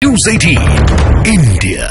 News 18 India.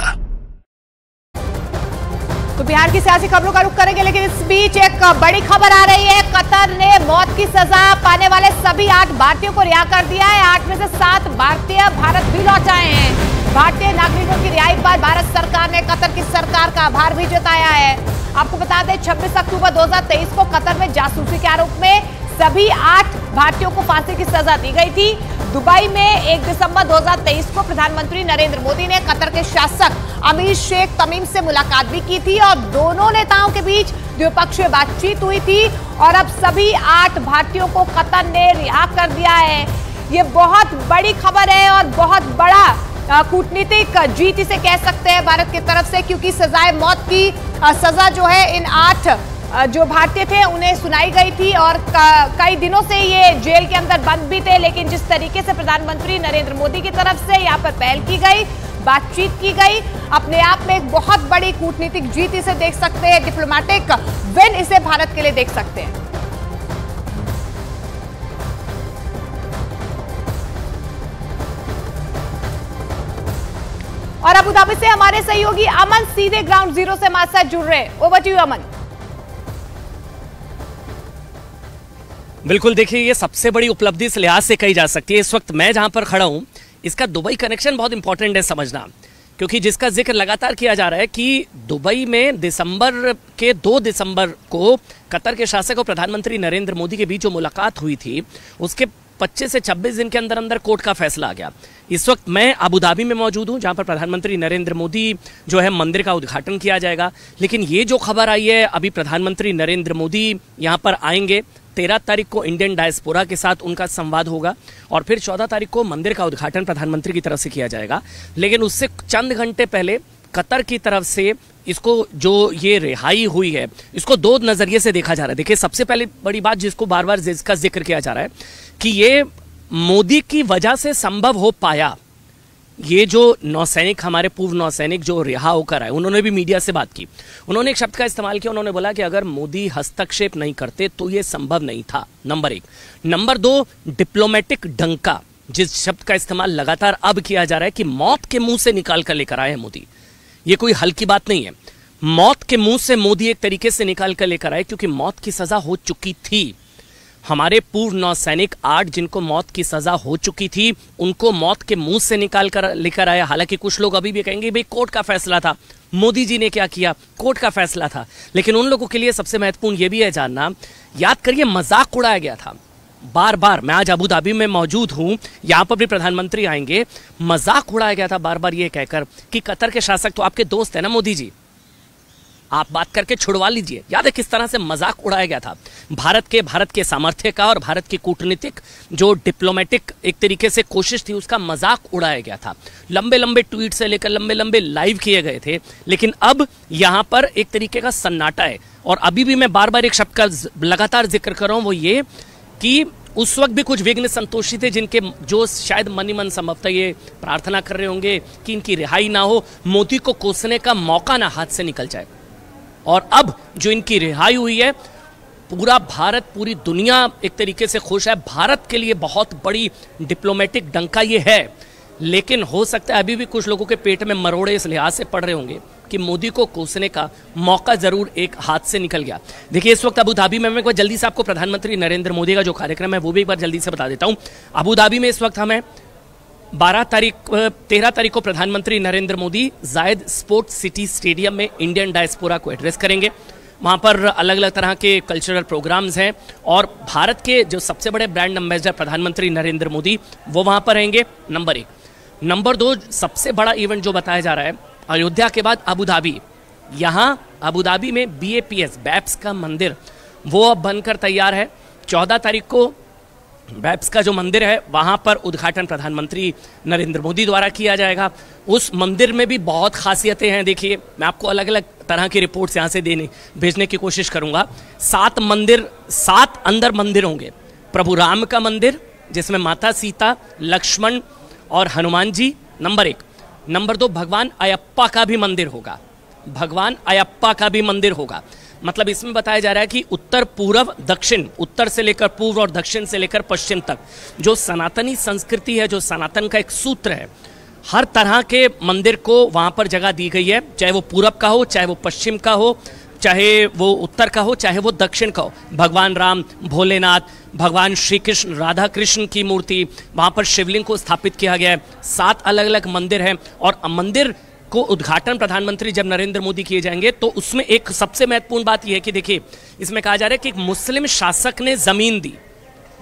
तो बिहार की सियासी खबरों का रुख करेंगे, लेकिन इस बीच एक बड़ी खबर आ रही है। कतर ने मौत की सजा पाने वाले सभी 8 भारतीयों को रिहा कर दिया है। 8 में से 7 भारतीय भारत भी लौट आए हैं। भारतीय नागरिकों की रिहाई पर भारत सरकार ने कतर की सरकार का आभार भी जताया है। आपको बता दें, 26 अक्टूबर 2023 को कतर में जासूसी के आरोप में सभी 8 भारतीयों को फांसी की सजा दी गई थी। दुबई में 1 दिसंबर 2023 को प्रधानमंत्री नरेंद्र मोदी ने कतर के शासक अमीर शेख तमीम से मुलाकात भी की थी और दोनों नेताओं के बीच द्विपक्षीय बातचीत हुई थी और अब सभी 8 भारतीयों को कतर ने रिहा कर दिया है। ये बहुत बड़ी खबर है और बहुत बड़ा कूटनीतिक जीत इसे कह सकते हैं भारत की तरफ से, क्योंकि सजाए मौत की सजा जो है इन 8 जो भारतीय थे उन्हें सुनाई गई थी और कई दिनों से ये जेल के अंदर बंद भी थे। लेकिन जिस तरीके से प्रधानमंत्री नरेंद्र मोदी की तरफ से यहाँ पर पहल की गई, बातचीत की गई, अपने आप में एक बहुत बड़ी कूटनीतिक जीत इसे देख सकते हैं, डिप्लोमेटिक विन इसे भारत के लिए देख सकते हैं। और अबू धाबी से हमारे सहयोगी अमन सीधे ग्राउंड जीरो से हमारे साथ जुड़ रहे हैं। ओवर टू यू अमन। बिल्कुल, देखिए ये सबसे बड़ी उपलब्धि इस लिहाज से कही जा सकती है। इस वक्त मैं जहां पर खड़ा हूं, इसका दुबई कनेक्शन बहुत इंपॉर्टेंट है समझना, क्योंकि जिसका जिक्र लगातार किया जा रहा है कि दुबई में 2 दिसंबर को कतर के शासक और प्रधानमंत्री नरेंद्र मोदी के बीच जो मुलाकात हुई थी, उसके 25 से 26 दिन के अंदर अंदर कोर्ट का फैसला आ गया। इस वक्त मैं अबू धाबी में मौजूद हूं, जहां पर प्रधानमंत्री नरेंद्र मोदी जो है मंदिर का उद्घाटन किया जाएगा। लेकिन ये जो खबर आई है, अभी प्रधानमंत्री नरेंद्र मोदी यहां पर आएंगे। 13 तारीख को इंडियन डायस्पोरा के साथ उनका संवाद होगा और फिर 14 तारीख को मंदिर का उद्घाटन प्रधानमंत्री की तरफ से किया जाएगा। लेकिन उससे चंद घंटे पहले कतर की तरफ से इसको जो ये रिहाई हुई है, इसको 2 नजरिए से देखा जा रहा है। देखिए, सबसे पहले बड़ी बात जिसको बार बार जिसका जिक्र किया जा रहा है कि ये मोदी की वजह से संभव हो पाया। ये जो नौसैनिक, हमारे पूर्व नौसैनिक जो रिहा होकर आए, उन्होंने भी मीडिया से बात की। उन्होंने एक शब्द का इस्तेमाल किया, उन्होंने बोला कि अगर मोदी हस्तक्षेप नहीं करते तो ये संभव नहीं था, नंबर 1। नंबर 2, डिप्लोमेटिक डंका, जिस शब्द का इस्तेमाल लगातार अब किया जा रहा है कि मौत के मुंह से निकाल कर लेकर आए हैं मोदी। ये कोई हल्की बात नहीं है। मौत के मुंह से मोदी एक तरीके से निकाल कर लेकर आए, क्योंकि मौत की सजा हो चुकी थी। हमारे पूर्व नौसैनिक 8 जिनको मौत की सजा हो चुकी थी, उनको मौत के मुंह से निकाल कर लेकर आया। हालांकि कुछ लोग अभी भी कहेंगे भाई कोर्ट का फैसला था, मोदी जी ने क्या किया, कोर्ट का फैसला था। लेकिन उन लोगों के लिए सबसे महत्वपूर्ण यह भी है जानना, याद करिए मजाक उड़ाया गया था बार बार। मैं आज अबू धाबी में मौजूद हूं, यहां पर भी प्रधानमंत्री आएंगे। मजाक उड़ाया गया था बार बार ये कहकर कि कतर के शासक तो आपके दोस्त है ना मोदी जी, आप बात करके छुड़वा लीजिए। याद है किस तरह से मजाक उड़ाया गया था भारत के सामर्थ्य का और भारत की कूटनीतिक जो डिप्लोमेटिक एक तरीके से कोशिश थी, उसका मजाक उड़ाया गया था। लंबे लंबे ट्वीट से लेकर लंबे लंबे लाइव किए गए थे। लेकिन अब यहां पर एक तरीके का सन्नाटा है। और अभी भी मैं बार बार एक शब्द का लगातार जिक्र कर रहा हूं, वो ये कि उस वक्त भी कुछ विघ्न संतोषी थे, जिनके जो शायद मन ही मन संभवतः ये प्रार्थना कर रहे होंगे कि इनकी रिहाई ना हो, मोदी को कोसने का मौका ना हाथ से निकल जाए। और अब जो इनकी रिहाई हुई है, पूरा भारत, पूरी दुनिया एक तरीके से खुश है। भारत के लिए बहुत बड़ी डिप्लोमेटिक डंका ये है। लेकिन हो सकता है अभी भी कुछ लोगों के पेट में मरोड़े इस लिहाज से पड़ रहे होंगे कि मोदी को कोसने का मौका जरूर एक हाथ से निकल गया। देखिए, इस वक्त अबू धाबी में मैं एक बार जल्दी से आपको प्रधानमंत्री नरेंद्र मोदी का जो कार्यक्रम है वो भी एक बार जल्दी से बता देता हूं। अबू धाबी में इस वक्त हमें 13 तारीख को प्रधानमंत्री नरेंद्र मोदी जायद स्पोर्ट्स सिटी स्टेडियम में इंडियन डायस्पोरा को एड्रेस करेंगे। वहां पर अलग अलग तरह के कल्चरल प्रोग्राम्स हैं और भारत के जो सबसे बड़े ब्रांड एम्बेसडर प्रधानमंत्री नरेंद्र मोदी वो वहां पर रहेंगे, नंबर 1। नंबर 2, सबसे बड़ा इवेंट जो बताया जा रहा है, अयोध्या के बाद अबू धाबी। यहां अबू धाबी में BAPS का मंदिर वो अब बनकर तैयार है। 14 तारीख को बैप्स का जो मंदिर है वहां पर उद्घाटन प्रधानमंत्री नरेंद्र मोदी द्वारा किया जाएगा। उस मंदिर में भी बहुत खासियतें हैं। देखिए, मैं आपको अलग अलग तरह की रिपोर्ट्स यहां से भेजने की कोशिश करूंगा। 7 अंदर मंदिर होंगे। प्रभु राम का मंदिर, जिसमें माता सीता, लक्ष्मण और हनुमान जी, नंबर 1। नंबर 2, भगवान अयप्पा का भी मंदिर होगा। भगवान अयप्पा का भी मंदिर होगा। मतलब इसमें बताया जा रहा है कि उत्तर पूर्व दक्षिण, उत्तर से लेकर पूर्व और दक्षिण से लेकर पश्चिम तक जो सनातनी संस्कृति है, जो सनातन का एक सूत्र है, हर तरह के मंदिर को वहां पर जगह दी गई है, चाहे वो पूरब का हो, चाहे वो पश्चिम का हो, चाहे वो उत्तर का हो, चाहे वो दक्षिण का हो। भगवान राम, भोलेनाथ, भगवान श्री कृष्ण, राधा कृष्ण की मूर्ति, वहां पर शिवलिंग को स्थापित किया गया है। 7 अलग अलग मंदिर हैं और मंदिर को उद्घाटन प्रधानमंत्री जब नरेंद्र मोदी किए जाएंगे तो उसमें एक सबसे महत्वपूर्ण बात यह है कि देखिए, इसमें कहा जा रहा है कि एक मुस्लिम शासक ने जमीन दी,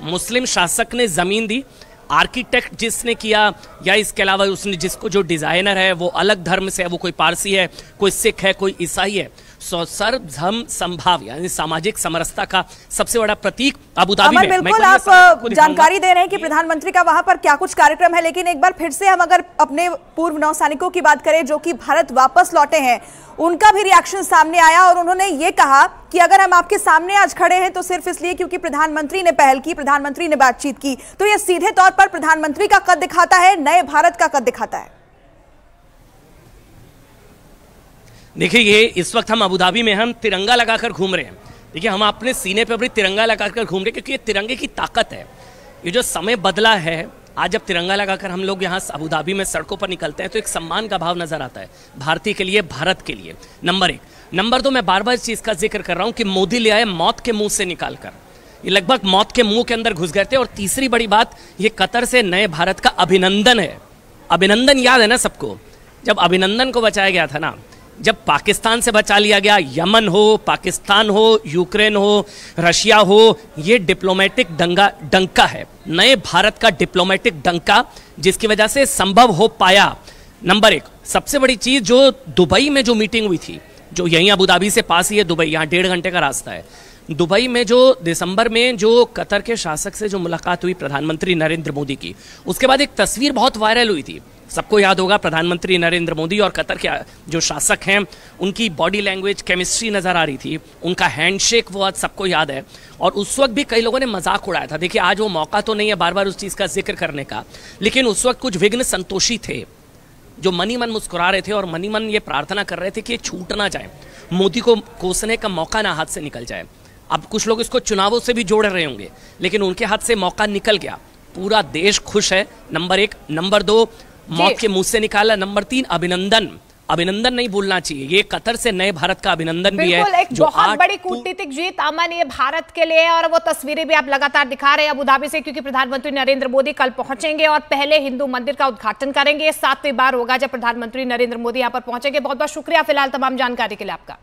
मुस्लिम शासक ने जमीन दी, आर्किटेक्ट जिसने किया या इसके अलावा उसने जिसको जो डिजाइनर है वो अलग धर्म से है, वो कोई पारसी है, कोई सिख है, कोई ईसाई है। सर्वधर्म संभाव यानी सामाजिक समरसता का सबसे बड़ा प्रतीक अबुधाबी में। बिल्कुल आप जानकारी दे रहे हैं कि प्रधानमंत्री का वहां पर क्या कुछ कार्यक्रम है, लेकिन एक बार फिर से हम अगर अपने पूर्व नौसैनिकों की बात करें जो कि भारत वापस लौटे हैं, उनका भी रिएक्शन सामने आया और उन्होंने ये कहा कि अगर हम आपके सामने आज खड़े हैं तो सिर्फ इसलिए क्योंकि प्रधानमंत्री ने पहल की, प्रधानमंत्री ने बातचीत की। तो यह सीधे तौर पर प्रधानमंत्री का कद दिखाता है, नए भारत का कद दिखाता है। देखिए, ये इस वक्त हम अबुधाबी में हम तिरंगा लगाकर घूम रहे हैं। देखिए, हम अपने सीने पर भी तिरंगा लगाकर घूम रहे हैं क्योंकि ये तिरंगे की ताकत है। ये जो समय बदला है, आज जब तिरंगा लगाकर हम लोग यहाँ अबुधाबी में सड़कों पर निकलते हैं तो एक सम्मान का भाव नजर आता है भारतीय के लिए, भारत के लिए। नंबर 1। नंबर 2, मैं बार बार इस चीज का जिक्र कर रहा हूं कि मोदी ले आए मौत के मुंह से निकालकर, ये लगभग मौत के मुंह के अंदर घुस गए थे। और तीसरी बड़ी बात, ये कतर से नए भारत का अभिनंदन है। अभिनंदन याद है ना सबको, जब अभिनंदन को बचाया गया था ना, जब पाकिस्तान से बचा लिया गया, यमन हो, पाकिस्तान हो, यूक्रेन हो, रशिया हो, ये डिप्लोमेटिक डंका है, नए भारत का डिप्लोमेटिक डंका, जिसकी वजह से संभव हो पाया। नंबर 1, सबसे बड़ी चीज जो दुबई में जो मीटिंग हुई थी, जो यहीं अबुधाबी से पास ही है दुबई, यहाँ 1.5 घंटे का रास्ता है। दुबई में जो दिसंबर में जो कतर के शासक से जो मुलाकात हुई प्रधानमंत्री नरेंद्र मोदी की, उसके बाद एक तस्वीर बहुत वायरल हुई थी। सबको याद होगा, प्रधानमंत्री नरेंद्र मोदी और कतर के जो शासक हैं उनकी बॉडी लैंग्वेज, केमिस्ट्री नजर आ रही थी, उनका हैंडशेक वो आज सबको याद है। और उस वक्त भी कई लोगों ने मजाक उड़ाया था। देखिए, आज वो मौका तो नहीं है बार बार उस चीज का जिक्र करने का, लेकिन उस वक्त कुछ विघ्न संतोषी थे जो मनी मन मुस्कुरा रहे थे और मनी मन ये प्रार्थना कर रहे थे कि ये छूट ना जाए, मोदी को कोसने का मौका ना हाथ से निकल जाए। अब कुछ लोग इसको चुनावों से भी जोड़ रहे होंगे, लेकिन उनके हाथ से मौका निकल गया, पूरा देश खुश है। नंबर 1। नंबर 2, मौत के मुंह से निकाला। नंबर 3, अभिनंदन नहीं भूलना चाहिए, ये कतर से नए भारत का अभिनंदन भी है। एक बहुत बड़ी कूटनीतिक जीत अमन ये भारत के लिए, और वो तस्वीरें भी आप लगातार दिखा रहे हैं अबुधाबी से, क्योंकि प्रधानमंत्री नरेंद्र मोदी कल पहुंचेंगे और पहले हिंदू मंदिर का उद्घाटन करेंगे। 7वीं बार होगा जब प्रधानमंत्री नरेंद्र मोदी यहां पर पहुंचेंगे। बहुत बहुत शुक्रिया फिलहाल तमाम जानकारी के लिए आपका।